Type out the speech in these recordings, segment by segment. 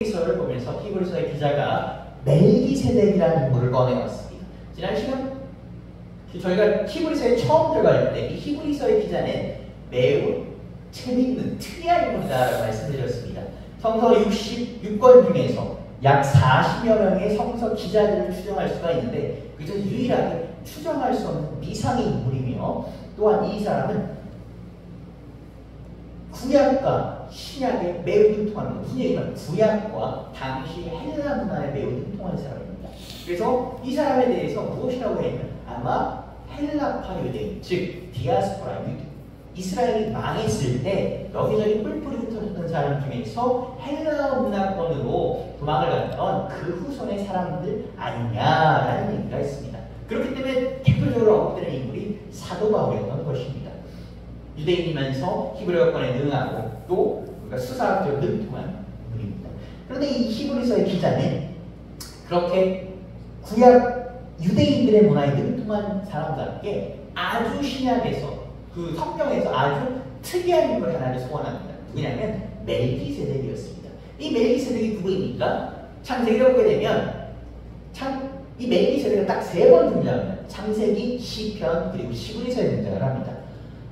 히브리서를 보면서 히브리서의 기자가 멜기세덱이라는 인물을 꺼내왔습니다. 지난 시간 저희가 히브리서에 처음 들어갈 때 이 히브리서의 기자는 매우 재미있는 특이한 인물이다라고 말씀드렸습니다. 성서 66권 중에서 약 40여 명의 성서 기자들을 추정할 수가 있는데 그중 유일하게 추정할 수 없는 미상의 인물이며 또한 이 사람은 구약과 신약에 매우 능통합니다. 무슨 얘기냐면 구약과 당시 헬라 문화에 매우 능통한 사람입니다. 그래서 이 사람에 대해서 무엇이라고 했냐면 아마 헬라파 유대인, 즉 디아스포라 유대, 이스라엘이 망했을 때 여기저기 뿔뿔이 흩어졌던 사람 중에서 헬라 문화권으로 도망을 갔던 그 후손의 사람들 아니냐라는 얘기가 있습니다. 그렇기 때문에 대표적으로 언급되는 인물이 사도 바울이었던 것입니다. 유대인이면서 히브리어권에 능하고 또 수사학적으로 능통한 인물입니다. 그런데 이 히브리서의 기자는 그렇게 구약 유대인들의 문화에 능통한 사람답게 아주 신약에서 그 성경에서 아주 특이한 인물 하나를 소환합니다. 누구냐면 멜기세덱이었습니다. 이 멜기세덱이 누구입니까? 창세기를 보게 되면 이 멜기세덱은 딱 3번 등장합니다. 창세기, 시편, 그리고 히브리서에 등장을 합니다.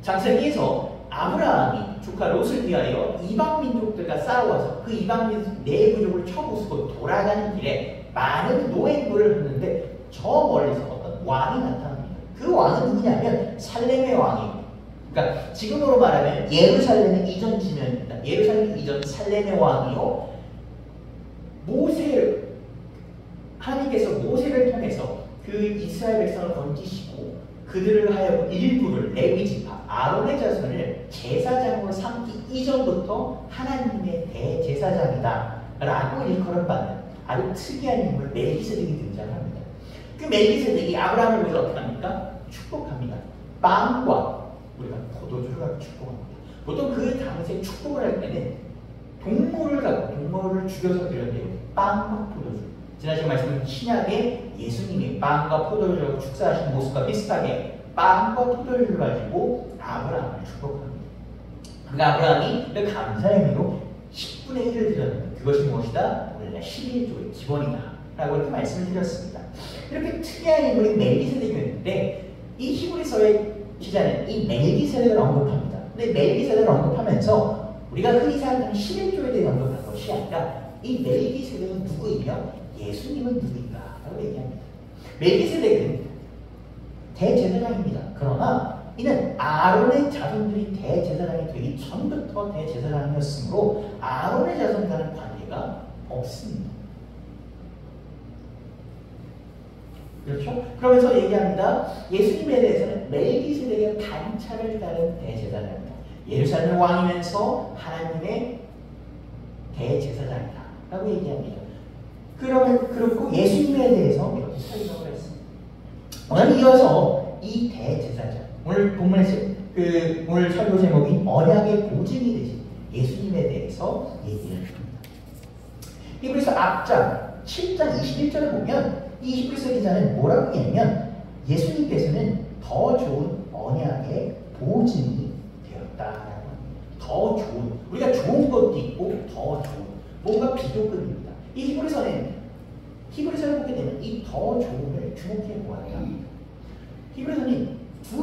창세기에서 아브라함이 조카 롯을 위하여 이방 민족들과 싸워서 그 이방 민족 내부족을 쳐부수고 돌아가는 길에 많은 노획물을 했는데 저 멀리서 어떤 왕이 나타납니다. 그 왕은 누구냐면 살렘의 왕이에요. 그러니까 지금으로 말하면 예루살렘의 이전 지면입니다. 예루살렘 이전 살렘의 왕이요. 하나님께서 모세를 통해서 그 이스라엘 백성을 건지시고 그들을 하여금 일부를 레위 지파 아론의 자손을 제사장으로 삼기 이전부터 하나님의 대제사장이다 라고 일컬음받는 아주 특이한 인물 멜기세덱이 등장합니다. 그 멜기세덱이 아브라함을 위해서 어떻게 합니까? 축복합니다. 빵과 우리가 포도주를 갖고 축복합니다. 보통 그 당시에 축복을 할 때는 동물을 갖고 동물을 죽여서 드렸는데요. 빵과 포도주. 지난 시간 말씀드린 신약에 예수님이 빵과 포도주를 축사하신 모습과 비슷하게 빵과 포도주를 가지고 아브라함을 축복합니다. 그러니까 아브라함이 그 감사의 의미로 10분의 1을 드렸는데 그것이 무엇이다? 원래 11조의 기본이다 라고 이렇게 말씀을 드렸습니다. 이렇게 특이한 인물이 멜기세덱이었는데 이 히브리서의 기자는 이 멜기세덱을 언급합니다. 근데 멜기세덱을 언급하면서 우리가 흔히 생각하는 11조에 대해 언급한 것이 아니라 이 멜기세덱은 누구이며 예수님은 누구인가? 라고 얘기합니다. 멜기세덱은 대제사장입니다. 그러나 이는 아론의 자손들이 대제사장이 되기 전부터 대제사장이었으므로 아론의 자손과는 관계가 없습니다. 그렇죠? 그러면서 얘기합니다. 예수님에 대해서는 멜기세덱의 반차를 따른 대제사장입니다. 예루살렘 왕이면서 하나님의 대제사장이다 라고 얘기합니다. 그렇고 예수님에 대해서 이렇게 설명을 했습니다. 오늘 이어서 이 대제사장, 오늘 본문에서 오늘 설교 제목인 언약의 보증이 되신 예수님에 대해서 얘기를 합니다. 히브리서 앞장 7장 21절을 보면 이 히브리서 기자는 뭐라고 얘기하면 예수님께서는 더 좋은 언약의 보증이 되었다라고 합니다. 더 좋은, 우리가 좋은 것도 있고 더 좋은, 뭔가 비교급입니다. 이 히브리서를 보게 되면 이 더 좋음을 주목해 보아야 합니다. 히브리서는 두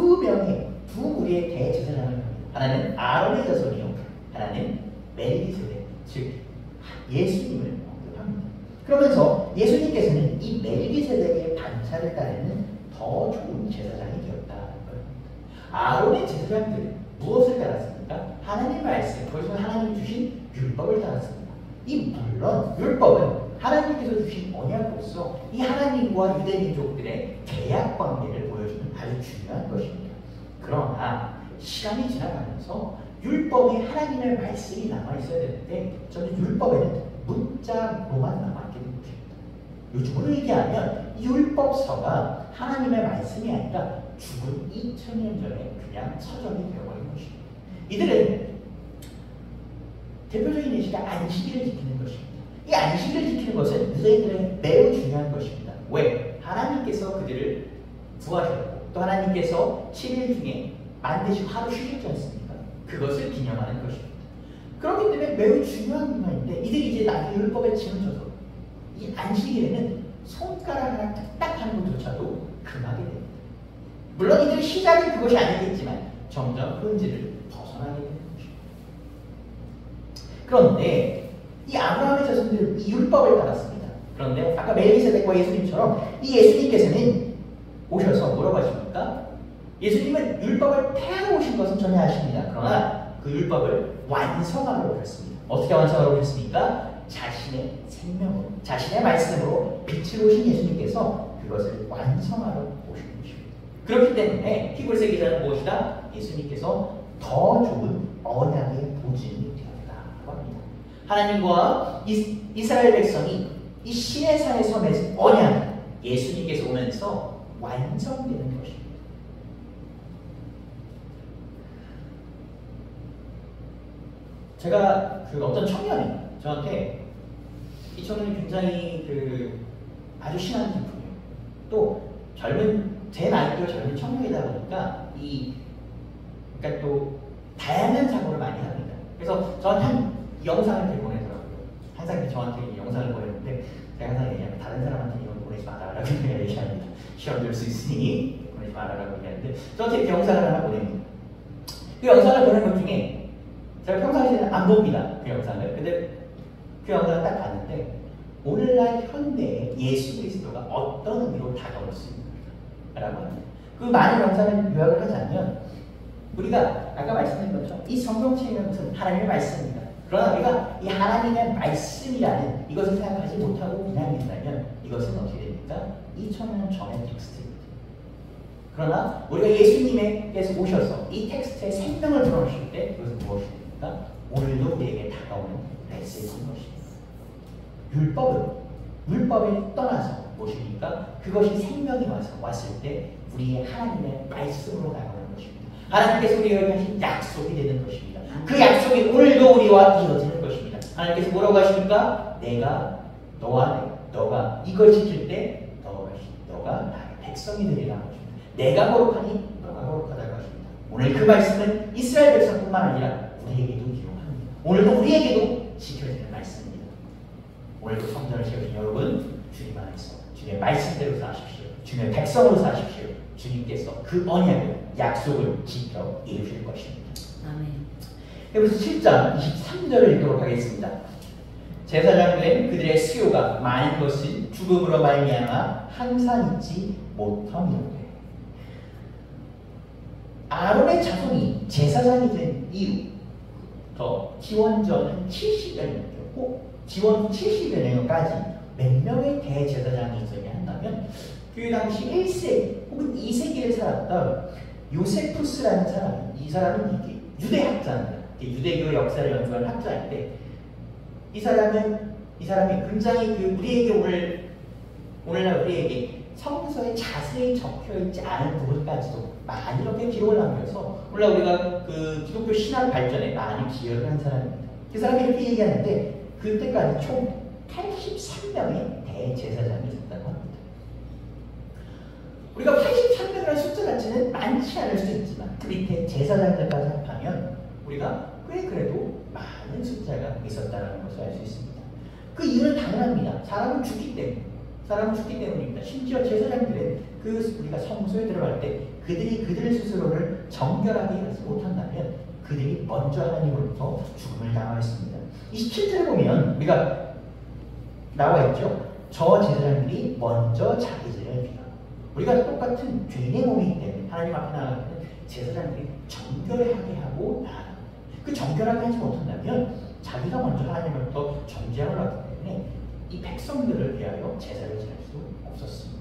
무리의 대제사장을 합니다. 하나는 아론의 자손이요, 하나는 멜기세덱, 즉 예수님을 언급합니다. 그러면서 예수님께서는 이 멜기세덱의 반차를 따르는 더 좋은 제사장이 되었다는 겁니다. 아론의 제사장들은 무엇을 따랐습니까? 하나님의 말씀, 거기서 하나님 주신 율법을 따랐습니다. 물론 율법은 하나님께서 주신 언약으로서 이 하나님과 유대민족들의 계약 관계를 보여주는 아주 중요한 것입니다. 그러나 시간이 지나가면서 율법에 하나님의 말씀이 남아있어야 되는데 저는 율법에는 문자로만 남아있게 된 것입니다. 요즘으로 얘기하면 이 율법서가 하나님의 말씀이 아니라 죽은 2000년 전에 그냥 서적이 되어버린 것입니다. 이들은 대표적인 예시가 안식일을 지키는 것입니다. 이 안식일을 지키는 것은 유대인들에게 매우 중요한 것입니다. 왜? 하나님께서 그들을 구하셨고 또 하나님께서 7일 중에 만드시고 하루 쉬셨지 않습니까? 그것을 기념하는 것입니다. 그렇기 때문에 매우 중요한 문화인데 이들이 이제 나중에 율법에 짐을 져서 이 안식일에는 손가락 하나 딱 하는 것조차도 금하게 됩니다. 물론 이들의 시작은 그것이 아니겠지만 점점 본질을 벗어나게 되는 것입니다. 그런데 이 아브라함의 자손들은 이 율법을 따랐습니다. 그런데 아까 멜기세덱과 예수님처럼 이 예수님께서는 오셔서 뭐라고 하십니까? 예수님은 율법을 폐하러 오신 것은 전혀 아십니다. 그러나 그 율법을 완성하러 오셨습니다. 어떻게 완성하러 오셨습니까? 자신의 생명으로, 자신의 말씀으로 빛을 오신 예수님께서 그것을 완성하러 오신 것입니다. 그렇기 때문에 히브리서 기자는 무엇이다? 예수님께서 더 좋은 언약의 보증이 되었다고 합니다. 하나님과 이스라엘 백성이 이 시내산에서 맺은 언약, 예수님께서 오면서 완성되는 것입니다. 제가 그 어떤 청년이 저한테 이 청년이 굉장히 아주 신앙이 깊고요. 또 제 나이도 젊은 청년이다 보니까 그러니까 또 다양한 사고를 많이 합니다. 그래서 저한테 한 영상을 보내더라고요. 항상 저한테 이 영상을 보내는데 제가 항상 얘기하면 다른 사람한테 이런 거 보내지 마라라고 얘기합니다. 시험 들 수 있으니 보내지 마라라고 얘기하는데 저한테 이렇게 영상을 하나 보냅니다. 그 영상을 보낸 것 중에 제가 평상시에는 안 봅니다. 그 영상을. 근데 그 영상을 딱 봤는데 오늘날 현대의 예수 그리스도가 어떤 의미로 다가올 수 있는가 라고 합니다. 그 많은 영상을 요약을 하자면 우리가 아까 말씀드린 것처럼 이 성경책은 무슨 하나님의 말씀입니다. 그러나 우리가 이 하나님의 말씀이라는 이것을 생각하지 못하고 그냥 믿는다면 이것은 어떻게 됩니까? 2000년 전의 텍스트입니다. 그러나 우리가 예수님께서 오셔서 이 텍스트의 생명을 드러내실 때 그것은 무엇이 됩니까? 오늘도 우리에게 다가오는 메시지인 것입니다. 율법을 떠나서 무엇입니까? 그것이 생명이 왔을 때 우리의 하나님의 말씀으로 다가오는 것입니다. 하나님께서 우리에게 하신 약속이 되는 것입니다. 그 약속이 오늘도 우리와 이어지는 것입니다. 하나님께서 뭐라고 하십니까? 너가 이걸 지킬 때 너가 나의 백성이 되리라는 것입니다. 내가 거룩하니 너가 거룩하다고 하십니다. 오늘 그 말씀은 이스라엘 백성뿐만 아니라 우리에게도 유용합니다. 오늘도 우리에게도 지켜지는 말씀입니다. 오늘도 성전을 세우신 여러분, 주님 안에서 주님의 말씀대로 사십시오. 주님의 백성으로 사십시오. 주님께서 그 언약을, 약속을 지켜 이루실 것입니다. 아멘. 그래서 7장 23절을 읽도록 하겠습니다. 제사장들은 그들의 수요가 많은 것을 죽음으로 말미암아 항상 잊지 못함이로되 아론의 자손이 제사장이 된 이후부터 기원전 70여 년이었고 지원 70여 년까지 몇 명의 대제사장이 있었냐 한다면 그 당시 1세기 혹은 2세기를 살았던 요세푸스라는 사람이, 이 사람은 유대 학자입니다. 유대교 역사를 연구한 학자인데 이 사람이 굉장히 오늘날 우리에게 성서에 자세히 적혀있지 않은 부분까지도 많이 이렇게 기록을 남겨서 오늘날 우리가 그 기독교 신학 발전에 많이 기여를 한 사람입니다. 그 사람이 이렇게 얘기하는데 그때까지 총 83명의 대제사장이 있었다고 합니다. 우리가 83명이라는 숫자 자체는 많지 않을 수 있지만 그 밑에 제사장들까지 합하면 우리가 꽤 그래도 많은 숫자가 있었다는 것을 알 수 있습니다. 그 이유는 당연합니다. 사람은 죽기 때문입니다. 심지어 제사장들은 우리가 성소에 들어갈 때 그들 스스로를 정결하게 하지 못한다면 그들이 먼저 하나님으로부터 죽음을 당하였습니다. 27절에 보면 우리가 나와 있죠. 저 제사장들이 먼저 자기 죄를 비하. 우리가 똑같은 죄인의 몸이기 때문에 하나님 앞에 나가는 제사장들이 정결하게 하고 나아갑니다. 그 정결하게 하지 못한다면 자기가 먼저 하나님으로부터 정죄함을 받기 때문에 이 백성들을 위하여 제사를 지낼 수 없었습니다.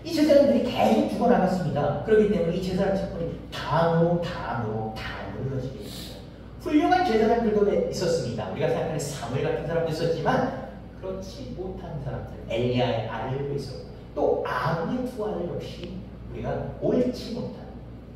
이 제사장들이 계속 죽어나갔습니다. 그렇기 때문에 이 제사장 사건이 다음으로 이어지게 됩니다. 훌륭한 제사장들도 있었습니다. 우리가 생각하는 사무엘 같은 사람도 있었지만 그렇지 못한 사람들, 엘리야의 아들도 있었고 또 아론의 두 아들 역시 우리가 옳지 못한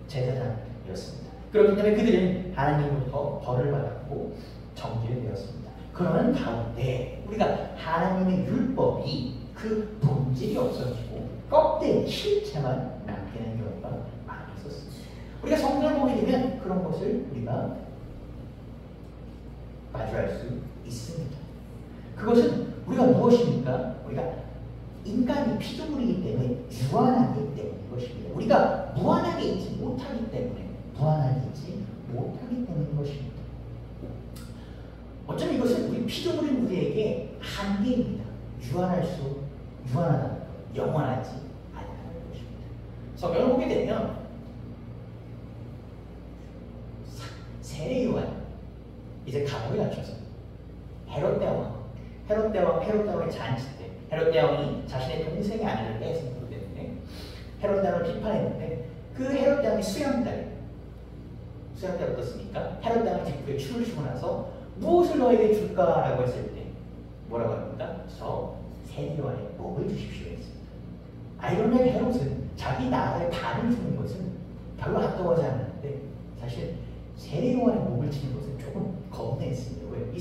제사장이었습니다. 그렇기 때문에 그들은 하나님으로부터 벌을 받았고 정죄되었습니다. 그러는 가운데 우리가 하나님의 율법이 그 본질이 없어지고 껍데기 실체만 남기는 경우가 많이 있었습니다. 우리가 성경을 보게 되면 그런 것을 우리가 마주할 수 있습니다. 그것은 우리가 무엇입니까? 우리가 인간이 피조물이기 때문에 유한하기 때문인 것입니다. 우리가 무한하게 있지 못하기 때문에 것입니다. 어쩌면 이것은 우리 피조물인 우리에게 한계입니다. 유한하다는 것, 영원하지 않다는 것입니다. 성경을 보게 되면 세례 요한 이제 감옥에 갇혀서 헤롯 대왕의 잔치 때 헤롯 대왕이 자신의 동생의 아내를 뺏은 때문에 헤롯 대왕을 비판했는데 그 헤롯 대왕의 수양딸 어떻습니까? 헤롯 대왕의 뒷부에 춤을 추고 나서 무엇을 너에게 줄까라고 했을 때 뭐라고 합니까? 저 세례 요한의 목을 주십시오 했습니다. 아이러니하게 헤롯은 자기 나라에 반을 주는 것은 별로 아까워하지 않았는데 사실 세례 요한의 목을 치는 것은 조금 겁내했습니다. 왜? 이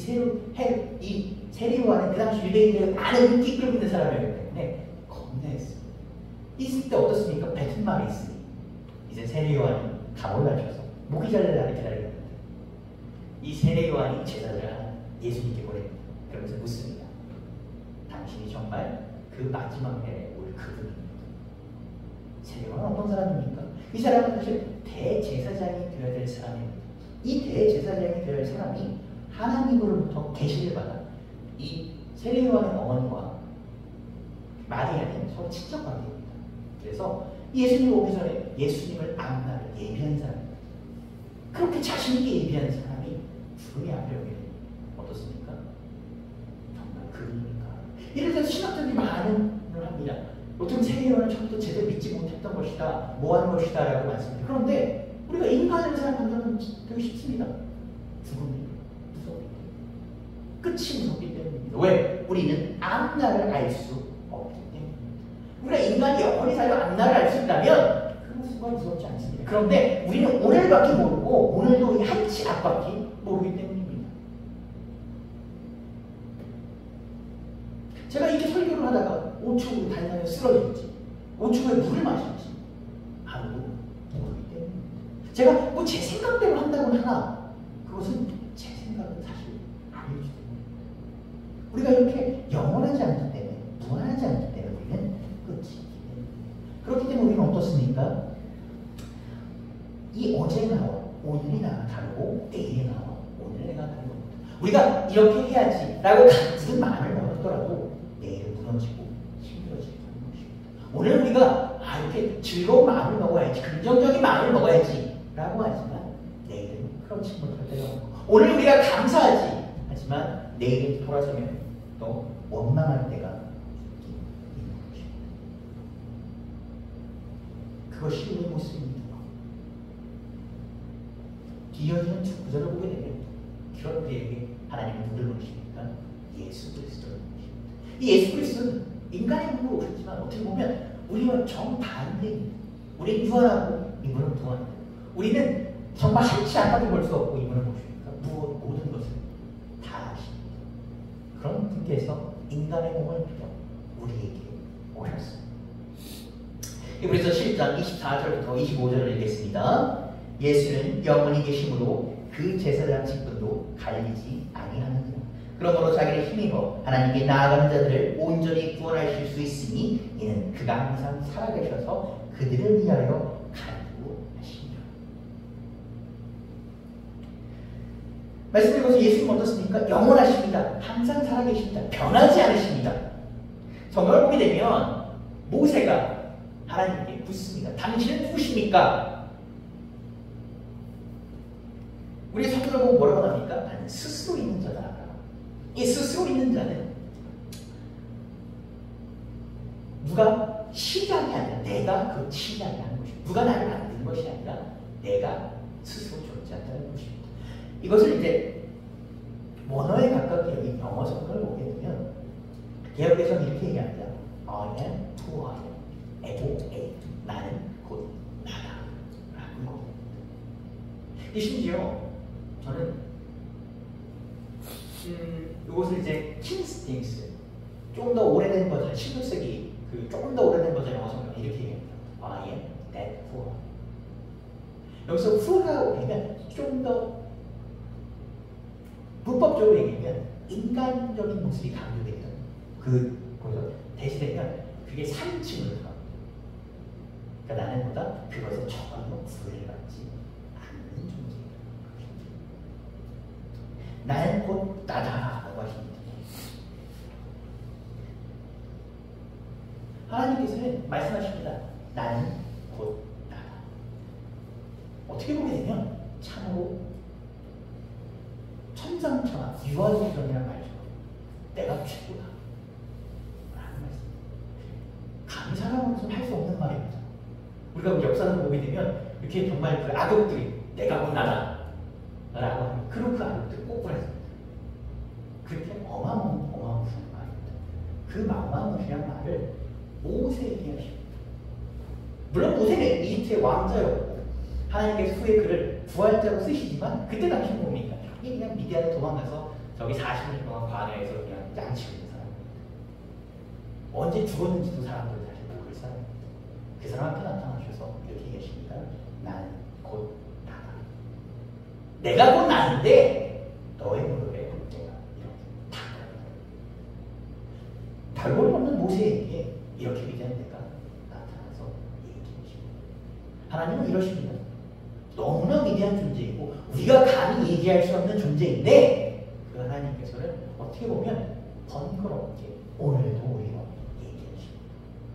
세례 요한은 그 당시 유대인들의 많은 인기 끌고 있는 사람이었기 때문에 겁내했습니다. 있을 때 어떻습니까? 뱉은 말이 있으니 이제 세례 요한이 감옥에 갇혀서 목이 잘릴 날을 기다리는데 이 세례 요한이 제자들을 예수님께 보냅니다. 그러면서 묻습니다. 당신이 정말 그 마지막 날에 올 그분입니까? 세례 요한은 어떤 사람입니까? 이 사람은 사실 대제사장이 되어야 될 사람입니다. 이 대제사장이 되어야 할 사람이 하나님으로부터 계시를 받아 이 세례 요한의 어머니와 마리아는 서로 친척 관계입니다. 그래서 예수님 오기 전에 예수님을 앞나를 예비한 사람입니다. 그렇게 자신있게 예비한 사람이 죽음의 앞에 오게 됩니다. 어떻습니까? 정말 그분입니까? 이를 들어서 신학자들이 많은 걸 합니다. 보통 세례 요한은 처음부터 제대로 믿지 못했던 것이다, 뭐하는 것이다 라고 말씀합니다. 그런데 우리가 인간을 생각하면 되게 쉽습니다. 죽음이 무섭기 때문에. 끝이 무섭기 때문입니다. 왜? 우리는 앞날을 알 수 없기 때문입니다. 우리가 인간이 영원히 살고 앞날을 알 수 있다면 그런 순간 무섭지 않습니다. 그런데 우리는 오늘밖에 모르고 오늘도 한치 앞밖에 모르기 때문입니다. 제가 이렇게 설교를 하다가 5초 후에 단상에 쓰러질지 5초 후에 물을 마실지 아무도 모르기 때문입니다. 제가 뭐 제 생각대로 한다고 하나 그것은 제 생각은 사실 아니기 때문입니다. 우리가 이렇게 영원하지 않기 때문에 무한하지 않기 때문에 우리는 끝이기 때문입니다. 그렇기 때문에 우리는 어떻습니까? 이 어제 나와 오늘이 나가 다르고 내일이 나와 오늘 내가 다른 겁니다. 우리가 이렇게 해야지 라고 같은 마음을 먹었더라도 내일은 무너지고 힘들어지게 하는 것입니다. 오늘 우리가 이렇게 즐거운 마음을 먹어야지 긍정적인 마음을 먹어야지 라고 하지만 내일은 그렇지 못할 때가 오고 오늘 우리가 감사하지 하지만 내일은 돌아서면 또 원망할 때가 있는 것입니다. 그것이 우리의 모습입니다. 이어지는 구절을 보게 되면 그런 우리에게 하나님은 누구를 보십니까? 예수 그리스도를 보십니다. 이 예수 그리스도는 인간의 몸으로 오셨지만 어떻게 보면 우리와 정반대입니다. 우리는 유한하고 이분은 무한하고 우리는 정말 한치 앞밖에 볼 수 없고 이분은 보십니까? 모든 것을 다 아십니다. 그런 분께서 인간의 몸을 입혀 우리에게 오셨습니다. 그래서 7장 24절부터 25절을 읽겠습니다. 예수는 영원히 계심으로 그 제사장 직분도 갈리지 아니하느니라. 그러므로 자기를 힘입어 하나님께 나아가는 자들을 온전히 구원하실 수 있으니 이는 그가 항상 살아계셔서 그들을 위하여 간구하시니라. 말씀 읽어서 예수님 어떻습니까? 영원하십니다. 항상 살아계십니다. 변하지 않으십니다. 성경을 보게 되면 모세가 하나님께 묻습니다. 당신은 누구십니까? 우리 성경을 보고 뭐라고 합니까? 나는 스스로 있는 자다. 이 스스로 있는 자는 누가 시작이 아니라 내가 그 시작이 하는 것입니다. 누가 나를 만든 것이 아니라 내가 스스로 존재한다는 것입니다. 이것을 이제 원어에 가깝게 여긴 영어 성경을 보게 되면 개혁에서는 이렇게 얘기합니다. I am who I am. A. 나는 곧 나다. 라고 얘기합니다. 심지어 저는 이것을 이제 킹스팅스 좀 더 오래된 버전 16세기 조금 더 오래된 버전 영어 성경 이렇게 얘기합니다. I am that who I am. 여기서 who라고 하면 좀 더 문법적으로 얘기하면 인간적인 모습이 강조되면 대시되면 그게 상층으로 들어갑니다. 그러니까 나는 보다 그것에 저항로 구애받지 않는 존재이다. 나는 곧 나다라고 하십니다. 하나님께서는 말씀하십니다. 나는 곧 나다. 어떻게 보게 되면 참으로 천상천하 유아유전이라는 말이죠. 내가 최고다 라는 말씀. 감히 사람으로서는 할 수 없는 말입니다. 우리가 역사를 보게 되면 이렇게 정말 그 악역들이 내가 곧 나다 라고 하는 그런 그 악역들을 꼬꾸라집니다. 그렇게 어마무시한 말입니다. 그 어마무시한 말을 모세에게 하십니다. 물론 모세는 이집트의 왕자였고 하나님께서 후에 그를 부활자로 쓰시지만 그때 당시 뭡니까? 그냥 미디안에 도망가서 저기 40년 동안 광야에서 그냥 양치고 있는 사람입니다. 언제 죽었는지도 사람들은 사실 모를 사람입니다. 그 사람한테 나타나셔서 이렇게 계십니다. 나는 곧 나다. 내가 곧 나인데 너의 무릎에 내가 이렇게 탁 별볼이 없는 모세에게 이렇게 위대한 내가 나타나서 얘기해 주십니다. 하나님은 이러십니다. 너무나 위대한 존재이고 우리가 감히 얘기할 수 없는 존재인데 그 하나님께서는 어떻게 보면 번거롭게 오늘도 우리와 얘기하십니다.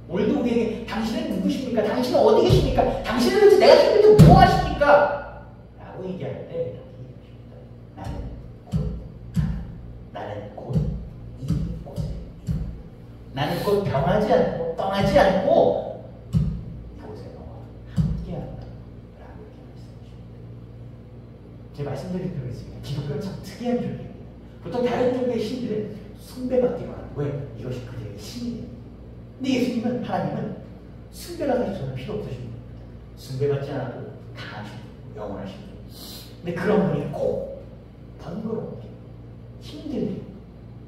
오늘도 우리에게 당신은 누구십니까? 당신은 어디 계십니까? 당신은 도대체 내가 힘들 때 뭐 하십니까? 라고 얘기할 때 이렇게 얘기하십니다. 나는 곧 이곳에 나는 곧 변하지 않고 떠나지 않고 이곳에 너와 함께한다 라고 이렇게 말씀하십니다. 제가 말씀드린 대로 있습니다. 기독교는 참 특이한 종교입니다. 보통 다른 종교의 신들은 숭배받기만 하는 왜? 이것이 그들에게 신이에요. 근데 예수님은 하나님은 숭배가 사실 저는 필요 없으신 분입니다. 숭배받지 않고 강하신 분, 영원하신 분. 근데 그런 분이 꼭 번거롭게 힘들게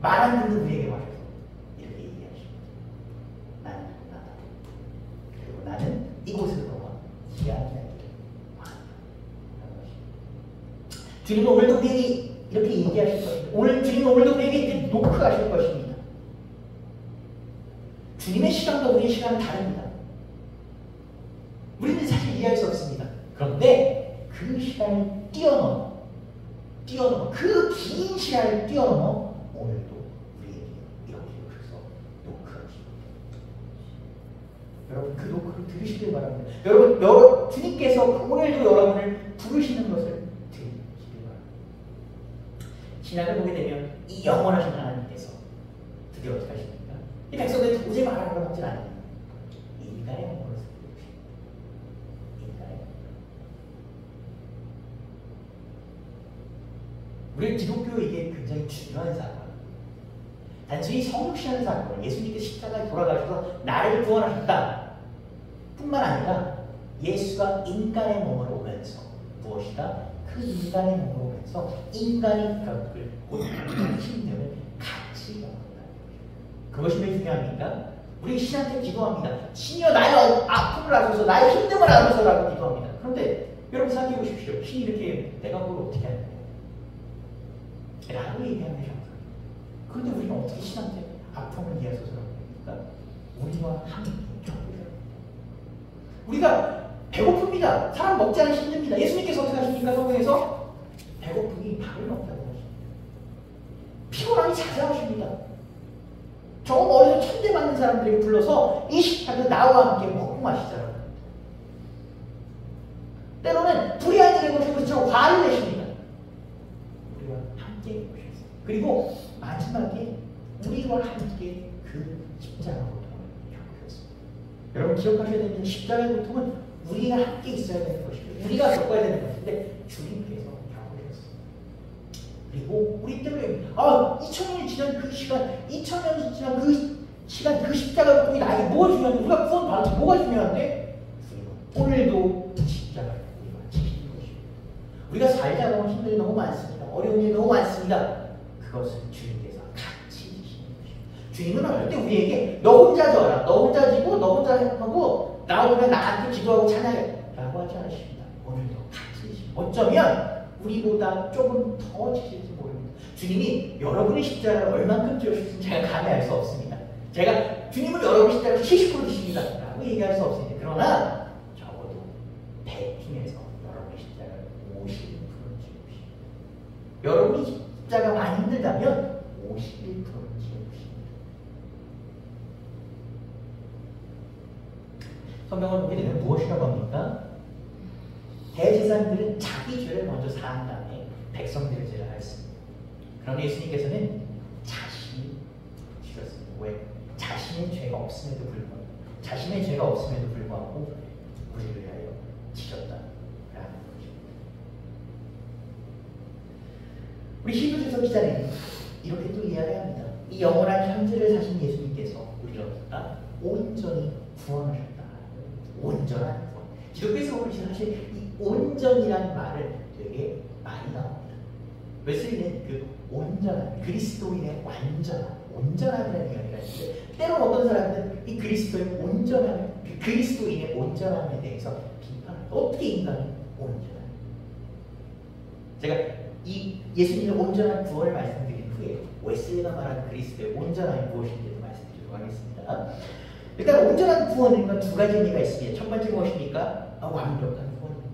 많은 분들 우리에게 와셔서 이렇게 얘기하십니다. 나는 나다. 그리고 나는 이곳에서 너와 이야기하기를 원한다. 주님은 오늘도 우리에게 이렇게 얘기하실 것입니다. 주님은 오늘도 우리에게 이렇게 노크하실 것입니다. 주님의 시간과 우리의 시간은 다릅니다. 우리는 사실 이해할 수 없습니다. 그런데 그 시간을 뛰어넘어 그 긴 시간을 뛰어넘어 오늘도 우리에게 이렇게 오셔서 노크하십니다. 여러분 그 노크를 들으시길 바랍니다. 여러분 주님께서 오늘도 여러분을 부르시는 것을 들으시길 바랍니다. 신약을 보게 되면 이 영원하신 하나님께서 드디어 어떻게 하십니까? 이 백성들이 도저히 말하는 걸 먹지 않아요. 인간의 몸으로 우리 기독교 이게 굉장히 중요한 사건. 단순히 성육신하는 사건, 예수님께서 십자가에 돌아가셔서 나를 구원하셨다 뿐만 아니라 예수가 인간의 몸으로 오면서 무엇이다? 그 인간의 몸으로 오면서 인간이 겪을 고통과 힘듦을 같이 겪는다. 그것이 왜 중요합니까? 우리 신한테 기도합니다. 신이여 나의 아픔을 아소서, 나의 힘듦을 아소서라고 기도합니다. 그런데 여러분 생각해 보십시오. 신이 이렇게 내가 그걸 어떻게 하냐 라고 얘기하는 게 그런데 우리는 어떻게 신한테 아픔을 이해하소서라고 합니까? 우리와 함께 겪으려 우리가 배고픕니다. 사람 먹지 않으면 힘듭니다. 예수님께서 어떻게 하십니까? 성경에서 배고프니 밥을 먹다고 하십니다. 피곤함이 찾아오십니다. 저 멀리서 천대 맞는 사람들에게 불러서 이 식탁을 나와 함께 먹고 마시자라고 합니다. 때로는 불의한 일에 보시고 화를 내십니다. 우리와 함께 오셨습니다. 그리고 마지막에 우리와 함께 그 십자가 고통을 겪으셨습니다. 여러분 기억하셔야 되는 십자가의 고통은 우리가 함께 있어야 되는 것이고 우리가 겪어야 되는 것인데 주님께서 겪으셨습니다. 그리고 우리 때문에 2000년이 지난 그 시간, 2000년이 지난 그 시간, 그 십자가 고통이 나에게 뭐가 중요한데 우리가 구원 받을 때 뭐가 중요한데 오늘도 십자가를 우리가 지키는 것입니다. 우리가 살다 보면 힘들이 너무 많습니다. 어려운 일이 너무 많습니다. 그것을 주님께서 같이 지키는 것입니다. 주님은 어떨 때 우리에게 너 혼자 져라, 너 혼자 지고 너 혼자 하고 나오면 나한테 기도하고 찬양해 라고 하지 않으십니다. 오늘도 같이 지십니다. 어쩌면 우리보다 조금 더 지실지 모릅니다. 주님이 여러분의 십자가를 얼만큼 지어주신지 제가 감히 알 수 없습니다. 제가 주님은 여러분의 십자가를 70% 지십니다 라고 얘기할 수 없습니다. 그러나 적어도 100팀에서 여러분의 십자가를 50% 지어주십니다. 여러분이 십자가 많이 힘들다면 51% 지어주십니다. 성경을 보게 되면 무엇이라고 합니까? 대제사장들은 자기 죄를 먼저 사한 다음에 백성들의 죄를 하였습니다. 그러나 예수님께서는 자신이 지셨습니다. 왜? 자신의 죄가 없음에도 불구하고 우리를 위하여 지셨다라는 것입니다. 우리 히브리서 기자는 이렇게 또 이해해야 합니다. 이 영원한 현재를 사신 예수님께서 우리를 온전히 구원하셨다. 온전한 구원. 기독교에서 우리 사실 이 온전이라는 말을 되게 많이 나옵니다. 웨슬리는 그 온전한 그리스도인의 온전함이라는 이야기가 있는데, 때로는 어떤 사람들은 이 그리스도의 온전함, 그리스도인의 온전함에 대해서 비판합니다. 어떻게 인간이 온전한? 제가 이 예수님의 온전한 구원을 말씀드린 후에 웨슬리가 말하는 그리스도의 온전함이 무엇인지도 말씀드리도록 하겠습니다. 일단 온전한 구원은 두 가지 의미가 있습니다. 첫 번째 무엇입니까? 완벽한 구원입니다.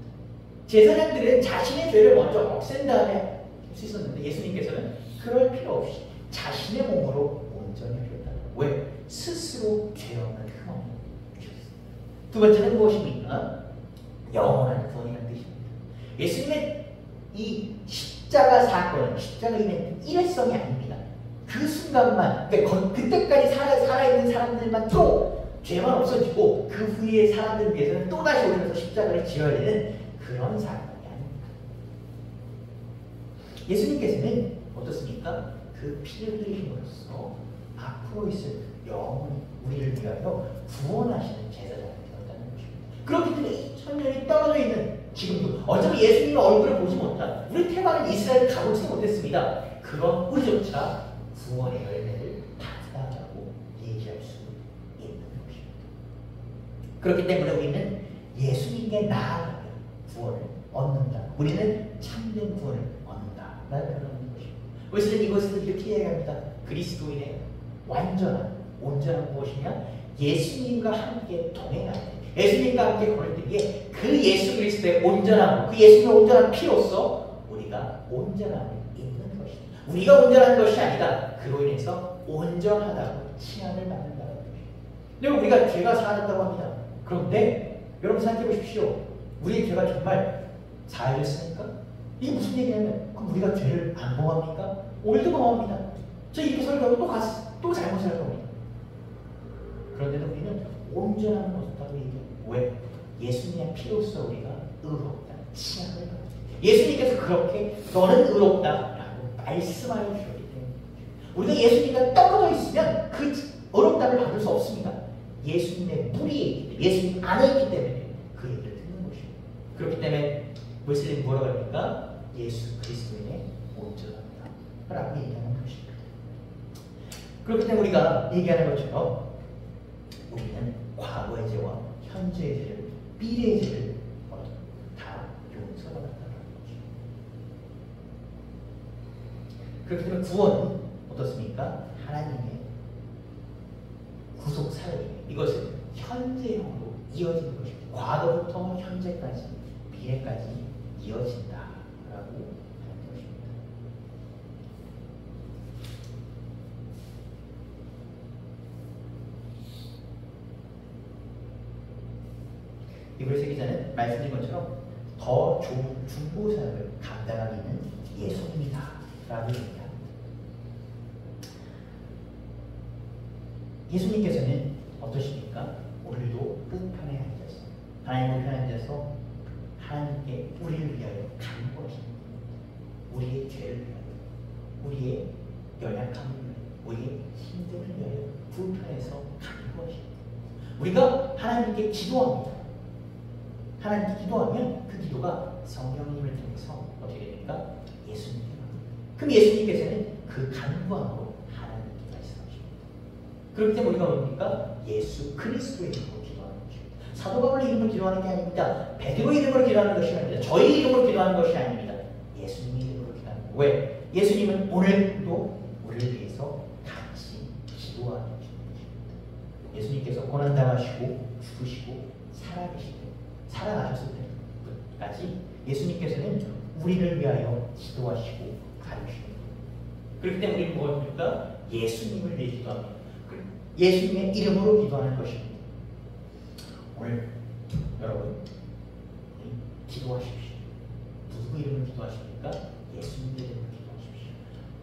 제사장들은 자신의 죄를 먼저 없앤 다음에 할 수 있었는데 예수님께서는 그럴 필요 없이 자신의 몸으로 온전히 하셨다. 왜? 스스로 죄 없는 흠없는 주셨습니다. 두 번째는 무엇입니까? 영원한 구원이라는 뜻입니다. 예수님의 이 십자가 사건은, 십자가 이벤트는 일회성이 아닙니다. 그 순간만, 그러니까 그때까지 살아있는 사람들만 또 죄만 없어지고 그 후에 사람들을 위해서는 또다시 오셔서 십자가를 지어야 되는 그런 사건이 아닙니다. 예수님께서는 어떻습니까? 그 피를 흘리심으로써 앞으로 있을 영원히 우리를 위하여 구원하시는 제사장이 되었다는 것입니다. 그렇기 때문에 이 천년이 떨어져 있는 지금도 어차피 예수님의 얼굴을 보지 못한 우리 태반은 이스라엘을 가보지 못했습니다. 그런 우리조차 구원의 열매를 받았다고 얘기할 수 있는 것입니다. 그렇기 때문에 우리는 예수님께 나아가면 구원을 얻는다. 우리는 참된 구원을 얻는다라는 그런 것입니다. 그래서 이것을 이렇게 이야기합니다. 그리스도인의 온전한 무엇이냐? 예수님과 함께 동행할 때, 예수님과 함께 걸을 때에 그 예수 그리스도의 온전함, 그 예수님의 온전한 피로써 우리가 온전함을 입는 것이다. 우리가 온전한 것이 아니다. 그로 인해서 온전하다고 칭함을 받는다는 것입니다. 근데 우리가 죄가 사하졌다고 합니다. 그런데 여러분 생각해 보십시오. 우리의 죄가 정말 사하졌습니까? 이게 무슨 얘기냐면 그럼 우리가 죄를 안 범합니까? 오늘도 범합니다. 저 이렇게 설교하고 또 잘못을 할 겁니다. 그런데도 우리는 온전한 것이라고 얘기해요. 왜? 예수님의 피로써 우리가 의롭다 칭함을 받습니다. 예수님께서 그렇게 너는 의롭다라고 말씀하여 주셨기 때문에 우리가 예수님과 떨어져 있으면 그 의롭다를 받을 수 없습니다. 예수님의 뿌리에 있기 때문에, 예수님 안에 있기 때문에 그 얘기를 듣는 것입니다. 그렇기 때문에 웨슬리는 뭐라고 합니까? 예수 그리스도인의 온전함이다 라고 얘기하는 것입니다. 그렇기 때문에 우리가 얘기하는 것처럼 우리는 과거의 죄와 현재의 죄를, 미래의 죄를 다 용서받았다는 것입니다. 그렇기 때문에 구원은 어떻습니까? 하나님의 구속 사역입니다. 이것은 현재형으로 이어지는 것입니다. 과거부터 현재까지, 미래까지 이어진다라고 하는 것입니다. 이브리서 기자는 말씀드린 것처럼 더 좋은 중보사역을 감당하기는 예수님이다 라고 얘기합니다. 예수님께서는 어떠십니까? 오늘도 끝판에 앉아서 하나님 우편에 앉아서 하나님께 우리를 위하여 간구하십니다. 우리의 죄를 위하여, 우리의 연약함을 위하여, 우리의 힘듦을 위하여 불편해서 간구하십니다. 우리가 하나님께 기도합니다. 하나님께 기도하면 그 기도가 성령님을 통해서 어떻게 됩니까? 예수님께 합니다. 그럼 예수님께서는 그 간구함으로 하나님께 말씀하십니다. 그렇기 때문에 우리가 뭡니까? 예수 그리스도의 이름으로 기도하는 것입니다. 사도 바울의 이름으로 기도하는 게 아닙니다. 베드로의 이름으로 기도하는 것이 아닙니다. 저희 이름으로 기도하는 것이 아닙니다. 예수님의 이름으로 기도하는 거예요. 왜? 예수님은 오늘도 우리를 위해서 같이 기도하는 주님이십니다. 예수님께서 고난당하시고 죽으시고 살아나셨을 때까지 예수님께서는 우리를 위하여 기도하시고 가르치십니다. 그렇기 때문에 우리는 무엇입니까? 예수님을 위해 기도합니다. 예수님의 이름으로 기도하는 것입니다. 오늘 여러분 기도하십시오. 누구 이름으로 기도하십니까? 예수님 이름으로 기도하십시오.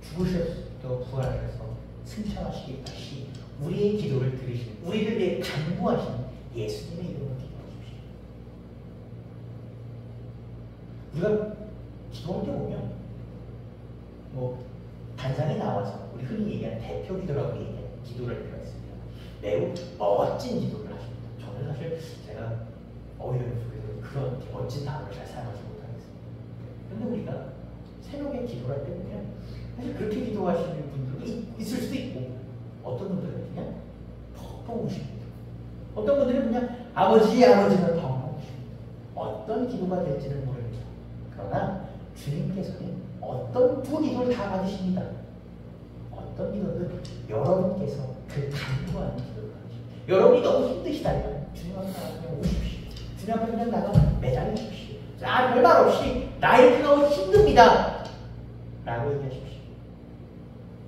죽으셔서 부활하셔서 승천하시기까지 우리의 기도를 들으시는, 우리를 위해 간구하시는 예수님의 이름으로 기도하십시오. 우리가 기도할 때 보면 단상에 나와서 우리 흔히 얘기하는 대표 기도라고 얘기하는 기도를 필요가 있습니다. 매우 멋진 기도를 하십니다. 저는 사실 제가 어휘력 속에서 그런 멋진 단어를 잘 사용하지 못하겠습니다. 그런데 우리가 새벽에 기도를 할 때 보면 사실 그렇게 기도하시는 분들도 있을 수도 있고, 어떤 분들은 그냥 펑펑 우십니다. 어떤 분들은 그냥 아버지는 펑펑 우십니다. 어떤 기도가 될지는 모릅니다. 그러나 주님께서는 어떤 두 기도를 다 받으십니다. 어떤 기도든 여러분께서 그 간구하는 기도를 받으십니다. 여러분이 너무 힘드시다면 주님 앞에 나가 그냥 오십시오. 주님 앞에 그냥 나가 매달리십시오. 별말 없이 나이가 너무 힘듭니다 라고 얘기하십시오.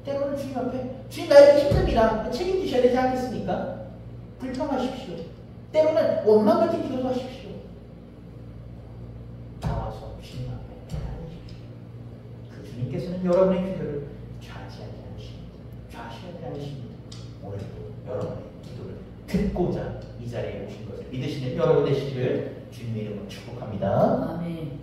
때로는 주님 앞에 주님 나이가 힘듭니다 책임지셔야 되지 않겠습니까? 불평하십시오. 때로는 원망 같은 기도도 하십시오. 나와서 주님 앞에 매달리십시오. 그 주님께서는 여러분의 기도를 좌시하지 않으십니다. 오늘도 여러분의 기도를 듣고자 이 자리에 오신 것을 믿으시는 여러분 되시기를 주님의 이름으로 축복합니다. 아멘.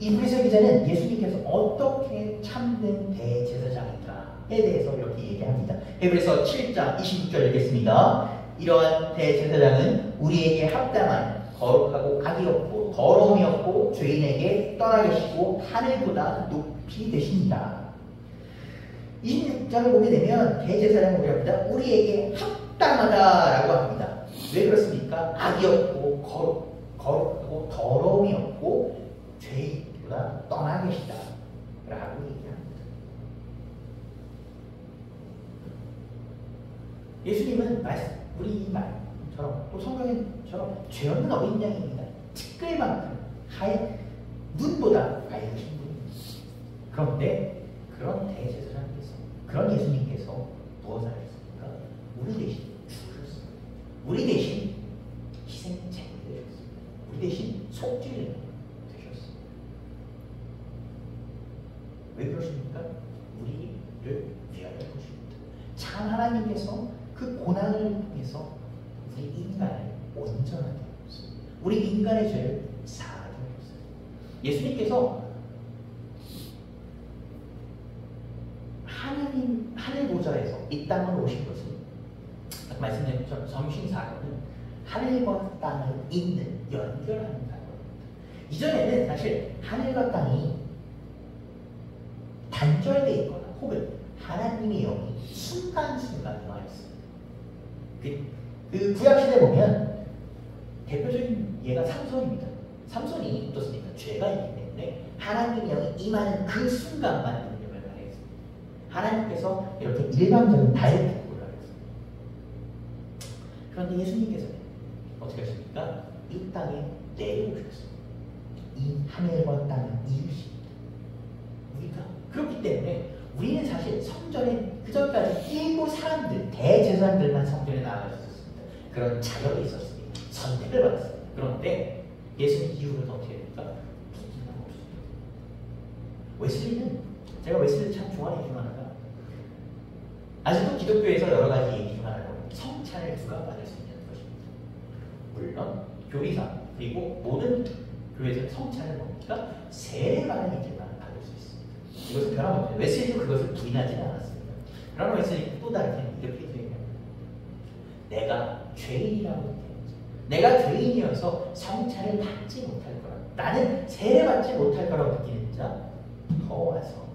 이브리서 기자는 예수님께서 어떻게 참된 대제사장인가에 대해서 이렇게 얘기합니다. 이브리서 7장 26절 읽겠습니다. 이러한 대제사장은 우리에게 합당한 거룩하고 악이 없고 더러움이 없고 죄인에게 떠나 계시고 하늘보다 높이 되십니다. 26장을 보게 되면 대제사장은 우리합니다. 우리에게 합당하다라고 합니다. 왜 그렇습니까? 악이 없고 거룩하고 더러움이 없고 죄인보다 떠나 계시다 라고 얘기합니다. 예수님은 우리 이 말처럼 또 성경처럼 죄 없는 어린 양입니다. 티끌만큼 눈보다 하얘신 분입니다. 그런데 그런 대제사장께서, 그런 예수님께서 무엇을 하셨습니까? 우리 대신 죽으셨습니다. 우리 대신 희생제물이 되셨습니다. 우리 대신 속죄를 되셨습니다. 왜 그러십니까? 우리를 위하여 그러십니다. 참 하나님께서 그 고난을 통해서 우리 인간을 온전하게 하셨습니다. 우리 인간의 죄를 사하게 하셨습니다. 예수님께서 하늘 보좌에서 이 땅으로 오신 것은 말씀드린 것처럼 성신사건은 하늘과 땅을 잇는 연결하는 사건입니다. 이전에는 사실 하늘과 땅이 단절되어 있거나 혹은 하나님의 영이 순간순간 임하였습니다. 그 구약시대에 보면 대표적인 예가 삼손입니다. 삼손이 어떻습니까? 죄가 있기 때문에 하나님의 영이 임하는 그 순간만 능력을 발휘했습니다. 하나님께서 이렇게 일방적인 다이렉트 구를 하셨습니다. 그런데 예수님께서는 어떻게 하십니까? 이 땅에 내려오셨습니다. 이 하늘과 땅을 이으십니다. 우리가 그렇기 때문에 우리는 사실 성전에 그전까지 일부 사람들, 대제사장들만 성전에 나가 있었습니다. 그런 자격이 있었습니다. 선택을 받았습니다. 그런데 예수님 이후로는 어떻게 됩니까? 무슨 사람 없습니다. 웨슬리는, 제가 웨슬리를 참 좋아하는 이유 중 하나가, 아직도 기독교에서 여러 가지 얘기 중 하나로 성찬을 누가 받을 수 있는 것입니다. 물론 교리사 그리고 모든 교회에서 성찬을 뭡니까? 세례받은 이들만 받을 수 있습니다. 이것은 변함없어요. 웨슬리도 그것을 부인하지는 않았습니다. 그러나 웨슬리는 또 다르게 이렇게 얘기합니다. 내가 죄인이라고 얘기합니다. 내가 죄인이어서 성찬을 받지 못할 거라, 나는 세례받지 못할 거라고 느끼는 자, 더 와서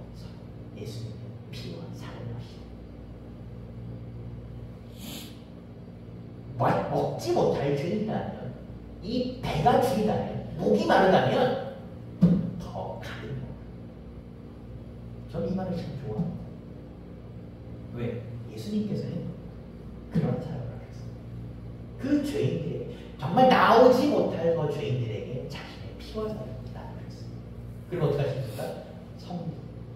예수님의 피와 살을 마시라. 먹지 못할 죄인이라면, 이 배가 줄이다면, 목이 마르다면 더 가는 겁니다. 저는 이 말을 참 좋아합니다. 왜? 예수님께서는 그런 사랑을 하셨어요. 그 죄인들에게, 정말 나오지 못할 그 죄인들에게 자신의 피와 살을 나누셨어요. 그리고 어떻게 하십니까?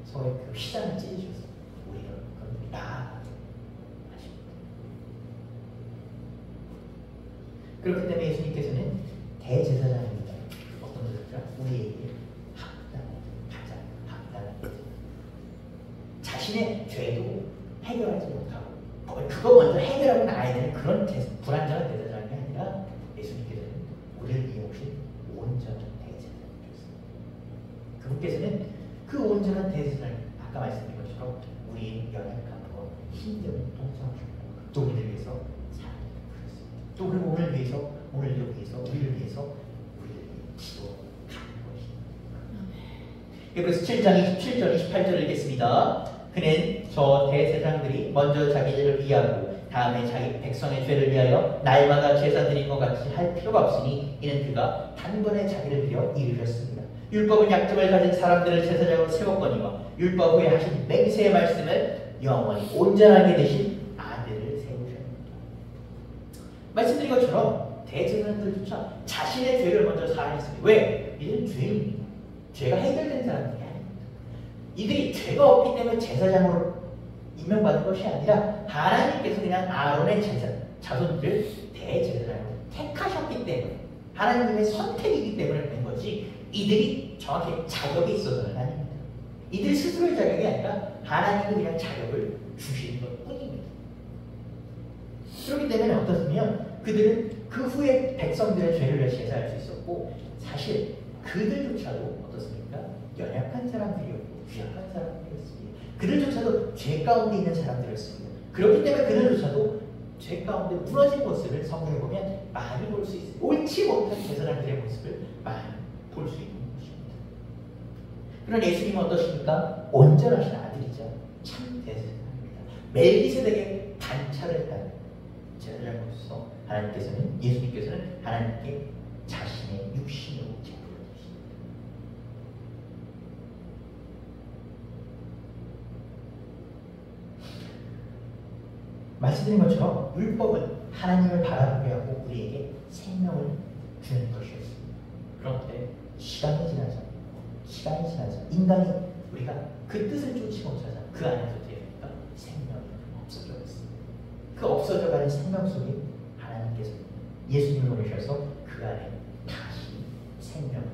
서로의 그 휘장을 찢으셨어요. 우리는 그건 나 하십니다. 그렇기 때문에 예수님께서는 대제사장입니다. 어떤 거죠? 우리에게 가장 합당한 자신의 죄도 해결하지 못하고 그거 먼저 해결하고 나가야 되는 그런 불완전한 대제사장이 아니라 예수님께서는 우리를 위해 오신 온전한 대제사장이셨습니다. 그분께서는 그 온전한 대제사장, 아까 말씀드린 것처럼 우리의 연약함과 힘듦을 동정하셨고 또 우리를 위해서 사랑을 베푸셨습니다. 또 그리고 오늘을 위해서 우리를 위해서 기도하는 것입니다. 그래서 7장 27절 28절을 읽겠습니다. 그는 저 대제사장들이 먼저 자기들을 위하고 다음에 자기 백성의 죄를 위하여 날마다 제사 드린 것 같이 할 필요가 없으니 이는 그가 단번에 자기를 위하여 이르셨습니다. 율법은 약점을 가진 사람들을 제사장으로 세웠거니와 율법 후에 하신 맹세의 말씀을 영원히 온전하게 되신 아들을 세우셨습니다. 말씀드린 것처럼 대제사장들조차 자신의 죄를 먼저 사하였습니다. 왜? 이들은 죄인입니다. 죄가 해결된 사람들이 아닙니다. 이들이 죄가 없기 때문에 제사장으로 임명받은 것이 아니라 하나님께서 그냥 아론의 자손들을 대제사장으로 택하셨기 때문에 하나님의 선택이기 때문에 된 거지 이들이 정확히 자격이 있어서는 아닙니다. 이들 스스로의 자격이 아니라 하나님이 그냥 자격을 주시는 것 뿐입니다. 그렇기 때문에 어떻으면 그들은 그 후에 백성들의 죄를 위해 제사할 수 있었고 사실 그들조차도 어떻습니까? 연약한 사람들이었고 귀약한 사람들이었습니다. 그들조차도 죄 가운데 있는 사람들이었습니다. 그렇기 때문에 그들조차도 죄 가운데 무너진 모습을 성경에 보면 많이 볼 수 있습니다. 옳지 못한 제사장들의 모습을 많이 볼 수 있는 것입니다. 그런 예수님은 어떠십니까? 온전하신 아들이죠. 참 대제사장입니다. 멜기세덱의 단차를 따른 제사장으로서 예수님께서는 하나님께 자신의 육신으로 제물을 드립니다. 말씀드린 것처럼 율법은 하나님을 바라보게 하고 우리에게 생명을 주는 것이었습니다. 그런데 시간이 지나서 인간이 우리가 그 뜻을 쫓지 못하자 그 안에서 되니까 생명이 없어져 있습니다. 그 없어져가는 생명 속에 하나님께서 예수님을 보내셔서 그 안에 다시 생명을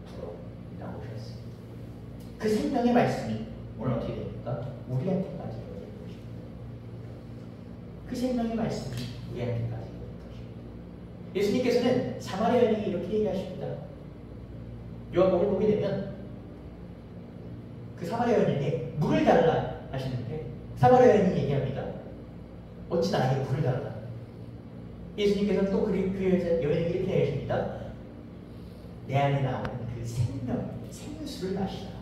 불어 나오셨습니다. 그 생명의 말씀이 오늘 어떻게 됩니까? 우리한테까지 이루어질 것입니다. 그 생명의 말씀이 우리한테까지 이루어질 것입니다. 예수님께서는 사마리아 여인에게 이렇게 얘기하십니다. 요한복음을 보게 되면 그 사마리아 여인에게 물을 달라 하시는데 사마리아 여인이 얘기합니다. 어찌 나에게 물을 달라. 예수님께서는 또 그 여인에게 이렇게 얘기하십니다. 내 안에 나오는 그 생수를 마시라.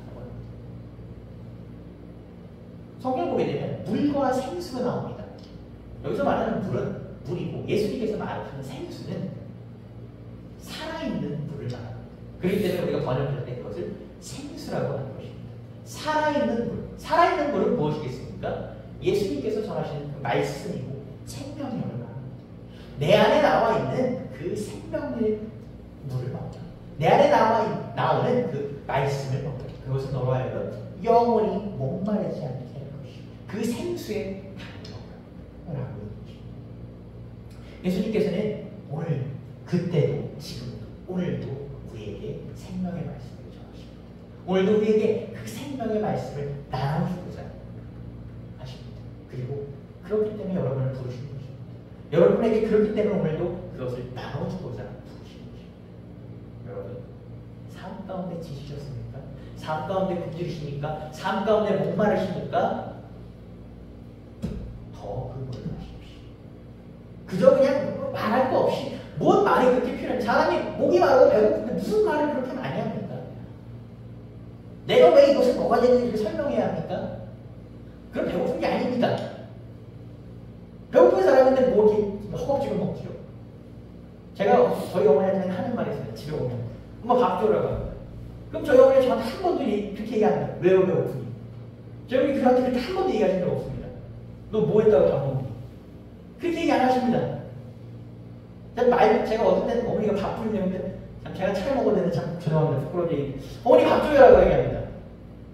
성경을 보게 되면 물과 생수가 나옵니다. 여기서 말하는 물은 물이고 예수님께서 말하는 생수는 살아있는 물을 말합니다. 그렇기 때문에 우리가 번역할 때 그것을 생수라고 하는 것입니다. 살아있는 물은 무엇이겠습니까? 예수님께서 전하시는 그 말씀이고 생명력을 말합니다. 내 안에 나와 있는 그 생명의 물을 먹다. 내 안에 나오는 그 말씀을 먹다. 그것은 너로 하여금 영원히 목마르지 않게 하는 것이고 그 생수에 달려라고 있는 것입니다. 예수님께서는 오늘 그때도 지금도 오늘도 우리에게 생명의 말씀을 전하십니다. 오늘도 우리에게 그 생명의 말씀을 나눠주고자 하십니다. 그리고 그렇기 때문에 여러분을 부르신 것입니다. 여러분에게 그렇기 때문에 오늘도 그것을 나눠주고자 부르신 것입니다. 여러분, 삶 가운데 지치셨습니까? 삶 가운데 굶주리십니까? 삶 가운데 목마르십니까? 더 그 물을 마십시오. 그저 그냥 말할 거 없이 뭔 말이 그렇게 필요해? 사람이 목이 마르고 배고픈데 무슨 말을 그렇게 많이 합니까? 내가 왜 이것을 먹어야 되는지 설명해야 합니까? 그럼 배고픈 게 아닙니다. 배고픈 사람인데 뭐 이렇게 허겁지겁 먹지요. 제가 저희 어머니한테 하는 말이 있어요. 집에 오면 엄마 밥 줘라고 합니다. 그럼 저희 어머니가 저한테 한 번도 그렇게 얘기 안 해요. 왜요 배고프니? 저희 그한테 그렇게 한 번도 얘기하신 적 없습니다. 너 뭐 했다고 밥 먹니? 그렇게 얘기 안 하십니다. 제가 어떤 때는 어머니가 밥 부르는데 참 제가 차려 먹어야 되는데 참 죄송합니다. 부끄러운 얘기. 어머니 밥 줘요라고 얘기합니다.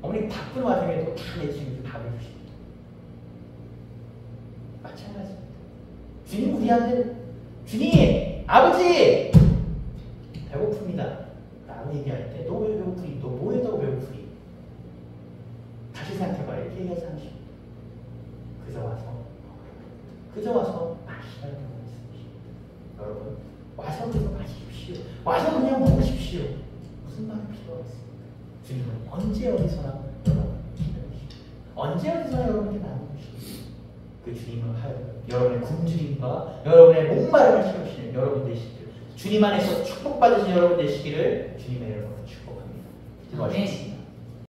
어머니 바쁜 와중에도 다 내주시면서 밥을 주십니다. 마찬가지입니다. 주님 우리한테 주님 아버지 배고픕니다 라고 얘기할 때 너 왜 배고프니? 너 뭐 했다고 배고프니? 다시 생각해봐 이렇게 얘기해서 하십니다. 그저 와서 마시라고 말씀하십니다. 여러분 와서 그저 마십시오. 와서 그냥 먹으십시오. 무슨 말이 필요하겠습니까? 주님은 언제 어디서나 여러분 기다리십니다. 언제 어디서나 여러분께 나누십니다. 그 주님을 하여 여러분의 굶주림과 여러분의 목마름을 채우시는 여러분 되시기를 주님 안에서 축복받으신 여러분 되시기를 주님의 이름으로 축복합니다. 기도하십시오.